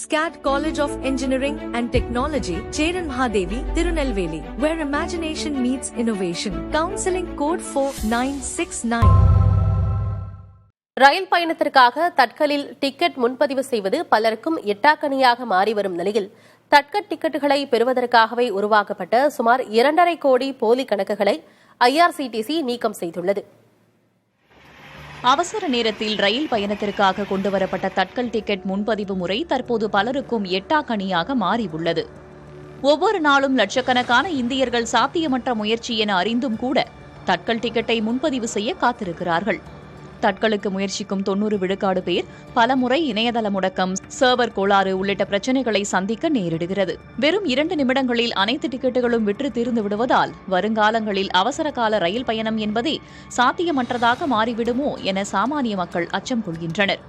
SCAT College of Engineering and Technology, Cheran Mahadevi, Tirunelveli, where imagination meets innovation. Counseling code 4969. Rail பயணத்திற்காக தட்கலில் ticket முன்பதிவு செய்வது பலருக்கும் எட்டாக்கணியாக மாறி வரும் நிலையில் தட்கல் டிக்கெட்டுகளை பெறுவதற்காகவே உருவாக்கப்பட்ட சுமார் 2.5 கோடி போலி கணக்குகளை IRCTC நீக்கம் செய்துள்ளது. அவசர நேரத்தில் ரயில் பயணத்திற்காக கொண்டுவரப்பட்ட தட்கல் டிக்கெட் முன்பதிவு முறை தற்போது பலருக்கும் எட்டாக்கணியாக மாறியுள்ளது. ஒவ்வொரு நாளும் லட்சக்கணக்கான இந்தியர்கள் சாத்தியமற்ற முயற்சி என அறிந்தும் கூட தட்கல் டிக்கெட்டை முன்பதிவு செய்ய காத்திருக்கிறார்கள். தட்கலுக்கு முயற்சிக்கும் 90 விழுக்காடு பேர் பலமுறை இணையதள முடக்கம், சர்வர் கோளாறு உள்ளிட்ட பிரச்சினைகளை சந்திக்க நேரிடுகிறது. வெறும் 2 நிமிடங்களில் அனைத்து டிக்கெட்டுகளும் விற்று தீர்ந்து விடுவதால் வருங்காலங்களில் அவசர கால ரயில் பயணம் என்பதே சாத்தியமற்றதாக மாறிவிடுமோ என சாமானிய மக்கள் அச்சம் கொள்கின்றனர்.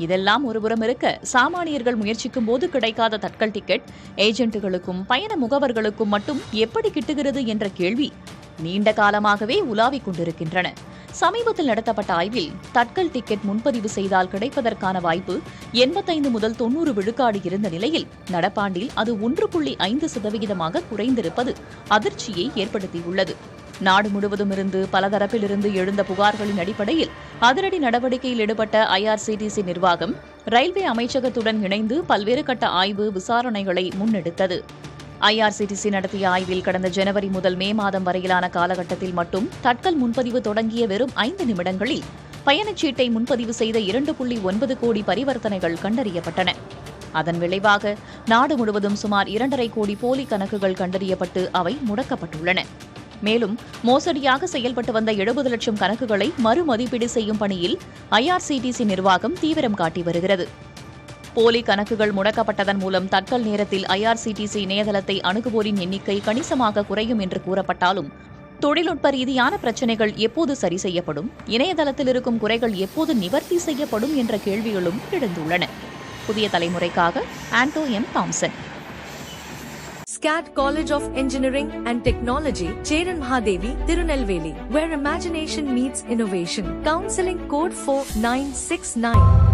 இதெல்லாம் ஒருபுறம் இருக்க, சாமானியர்கள் முயற்சிக்கும் போது கிடைக்காத தட்கல் டிக்கெட் ஏஜென்ட்டுகளுக்கும் பயண முகவர்களுக்கும் மட்டும் எப்படி கிட்டுகிறது என்ற கேள்வி நீண்ட காலமாகவே உலாவிக் கொண்டிருக்கின்றன. சமீபத்தில் நடத்தப்பட்ட ஆய்வில் தட்கல் டிக்கெட் முன்பதிவு செய்தால் கிடைப்பதற்கான வாய்ப்பு 85 முதல் 90 விழுக்காடு இருந்த நிலையில் நடப்பாண்டில் அது 1.5% குறைந்திருப்பது அதிர்ச்சியை ஏற்படுத்தியுள்ளது. நாடு முழுவதும் இருந்து பலதரப்பிலிருந்து எழுந்த புகார்களின் அடிப்படையில் அதிரடி நடவடிக்கையில் ஈடுபட்ட IRCTC நிர்வாகம் ரயில்வே அமைச்சகத்துடன் இணைந்து பல்வேறு கட்ட ஆய்வு விசாரணைகளை முன்னெடுத்தது. IRCTC நடத்திய ஆய்வில் கடந்த ஜனவரி முதல் மே மாதம் வரையிலான காலகட்டத்தில் மட்டும் தட்கல் முன்பதிவு தொடங்கிய வெறும் 5 நிமிடங்களில் பயணச்சீட்டை முன்பதிவு செய்த 2.9 கோடி பரிவர்த்தனைகள் கண்டறியப்பட்டன. அதன் விளைவாக நாடு முழுவதும் சுமார் 2.5 கோடி போலி கணக்குகள் கண்டறியப்பட்டு அவை முடக்கப்பட்டுள்ளன. மேலும் மோசடியாக செயல்பட்டு வந்த 70 லட்சம் கணக்குகளை மறுமதிப்பீடு செய்யும் பணியில் IRCTC நிர்வாகம் தீவிரம் காட்டி வருகிறது. போலி கணக்குகள் முடக்கப்பட்டதன் மூலம் தட்கல் நேரத்தில் IRCTC இணையதளத்தை அணுகுவோரின் எண்ணிக்கை கணிசமாக குறையும் என்று கூறப்பட்டாலும் தொழில்நுட்ப ரீதியான பிரச்சினைகள் எப்போது சரி செய்யப்படும், இணையதளத்தில் இருக்கும் குறைகள் எப்போது நிவர்த்தி செய்யப்படும் என்ற கேள்விகளும் எழுந்துள்ளன. புதிய தலைமுறைக்காக Anto M Thomson. SCAT College of Engineering and Technology, Cheran Mahadevi, Tirunelveli, where imagination meets innovation. Counseling code 4969.